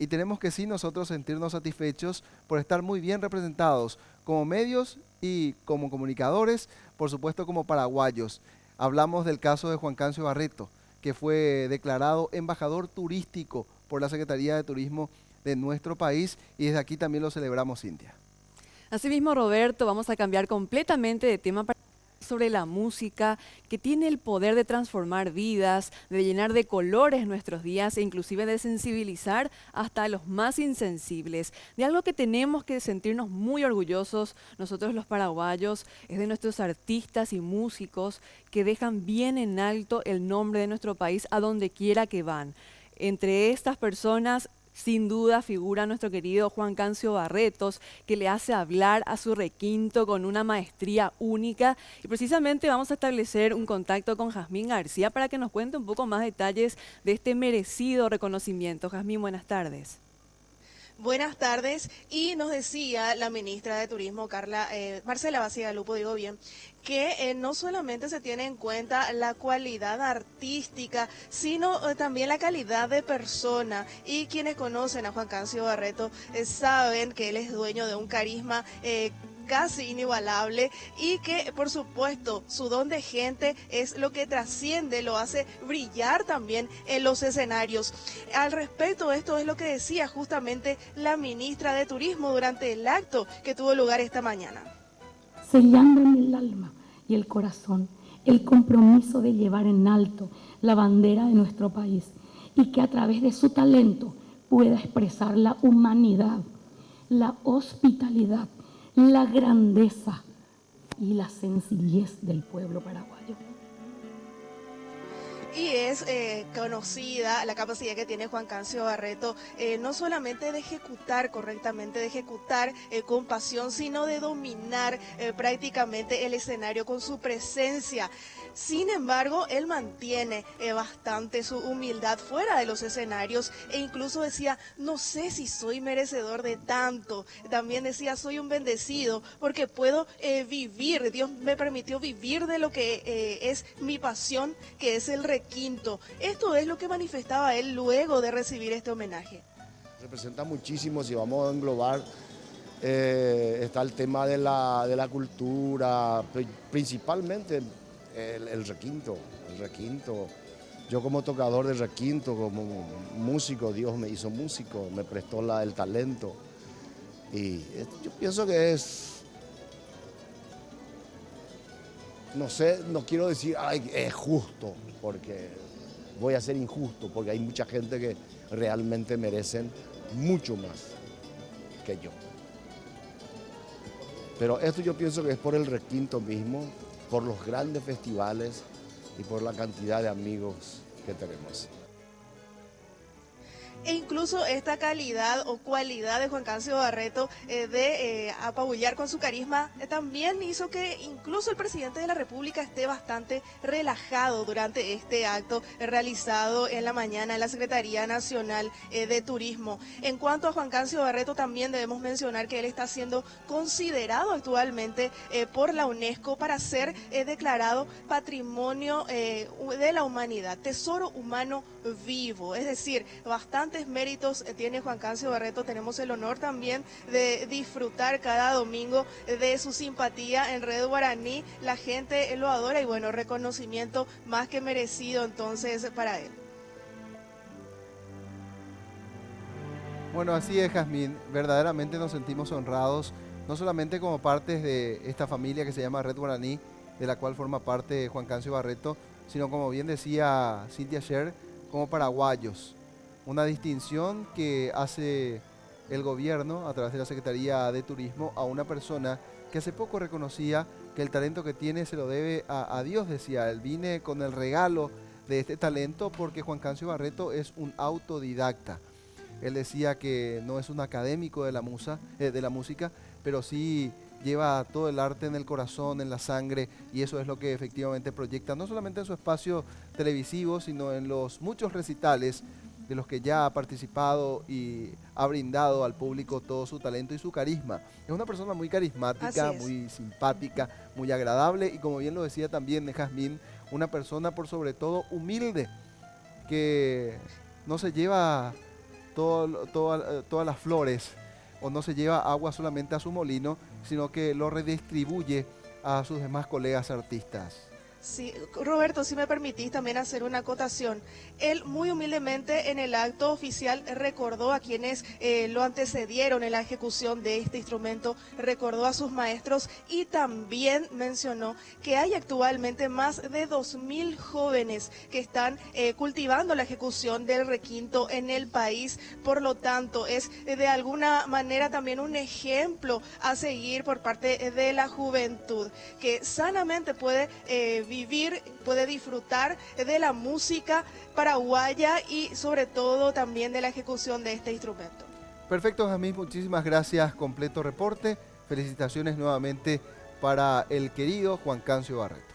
tenemos que sí nosotros sentirnos satisfechos por estar muy bien representados como medios y como comunicadores, por supuesto como paraguayos. Hablamos del caso de Juan Cancio Barreto, que fue declarado embajador turístico por la Secretaría de Turismo de nuestro país y desde aquí también lo celebramos, Cintia. Asimismo, Roberto, vamos a cambiar completamente de tema para hablar sobre la música que tiene el poder de transformar vidas, de llenar de colores nuestros días e inclusive de sensibilizar hasta a los más insensibles. De algo que tenemos que sentirnos muy orgullosos nosotros los paraguayos es de nuestros artistas y músicos que dejan bien en alto el nombre de nuestro país a donde quiera que van. Entre estas personas sin duda figura nuestro querido Juan Cancio Barretos, que le hace hablar a su requinto con una maestría única. Y precisamente vamos a establecer un contacto con Jazmín García para que nos cuente un poco más detalles de este merecido reconocimiento. Jazmín, buenas tardes. Buenas tardes, y nos decía la ministra de Turismo, Marcela Bacigalupo, digo bien, que no solamente se tiene en cuenta la cualidad artística, sino también la calidad de persona. Y quienes conocen a Juan Cancio Barreto saben que él es dueño de un carisma casi inigualable y que por supuesto su don de gente es lo que trasciende, lo hace brillar también en los escenarios. Al respecto, esto es lo que decía justamente la ministra de Turismo durante el acto que tuvo lugar esta mañana. Sellando en el alma y el corazón el compromiso de llevar en alto la bandera de nuestro país y que a través de su talento pueda expresar la humanidad, la hospitalidad, la grandeza y la sencillez del pueblo paraguayo. Y es conocida la capacidad que tiene Juan Cancio Barreto, no solamente de ejecutar correctamente, de ejecutar con pasión, sino de dominar prácticamente el escenario con su presencia. Sin embargo, él mantiene bastante su humildad fuera de los escenarios e incluso decía, no sé si soy merecedor de tanto. También decía, soy un bendecido porque puedo vivir, Dios me permitió vivir de lo que es mi pasión, que es el requinto. Esto es lo que manifestaba él luego de recibir este homenaje. Representa muchísimo, si vamos a englobar, está el tema de la cultura, principalmente el requinto. Yo como tocador de requinto, como músico, Dios me hizo músico, me prestó el talento. Y yo pienso que no sé, no quiero decir, ay, es justo, porque voy a ser injusto, porque hay mucha gente que realmente merecen mucho más que yo. Pero esto yo pienso que es por el requinto mismo, por los grandes festivales y por la cantidad de amigos que tenemos. E incluso esta calidad o cualidad de Juan Cancio Barreto de apabullar con su carisma también hizo que incluso el presidente de la República esté bastante relajado durante este acto realizado en la mañana en la Secretaría Nacional de Turismo. En cuanto a Juan Cancio Barreto, también debemos mencionar que él está siendo considerado actualmente por la UNESCO para ser declarado Patrimonio de la Humanidad, Tesoro Humano Vivo, es decir, bastantes méritos tiene Juan Cancio Barreto. Tenemos el honor también de disfrutar cada domingo de su simpatía en Red Guaraní, la gente lo adora y bueno, reconocimiento más que merecido entonces para él. Bueno, así es, Jazmín, verdaderamente nos sentimos honrados, no solamente como partes de esta familia que se llama Red Guaraní, de la cual forma parte Juan Cancio Barreto, sino como bien decía Cintia Sher, como paraguayos. Una distinción que hace el gobierno a través de la Secretaría de Turismo a una persona que hace poco reconocía que el talento que tiene se lo debe a Dios, decía él. Vine con el regalo de este talento porque Juan Cancio Barreto es un autodidacta. Él decía que no es un académico de la música, pero sí lleva todo el arte en el corazón, en la sangre, y eso es lo que efectivamente proyecta, no solamente en su espacio televisivo, sino en los muchos recitales de los que ya ha participado y ha brindado al público todo su talento y su carisma. Es una persona muy carismática, muy simpática, muy agradable y como bien lo decía también Jazmín, una persona por sobre todo humilde, que no se lleva todas las flores, o no se lleva agua solamente a su molino, sino que lo redistribuye a sus demás colegas artistas. Sí, Roberto, si me permitís también hacer una acotación. Él muy humildemente en el acto oficial recordó a quienes lo antecedieron en la ejecución de este instrumento, recordó a sus maestros y también mencionó que hay actualmente más de 2000 jóvenes que están cultivando la ejecución del requinto en el país. Por lo tanto, es de alguna manera también un ejemplo a seguir por parte de la juventud, que sanamente puede vivir, puede disfrutar de la música paraguaya y sobre todo también de la ejecución de este instrumento. Perfecto, Jazmín, muchísimas gracias. Completo reporte. Felicitaciones nuevamente para el querido Juan Cancio Barreto.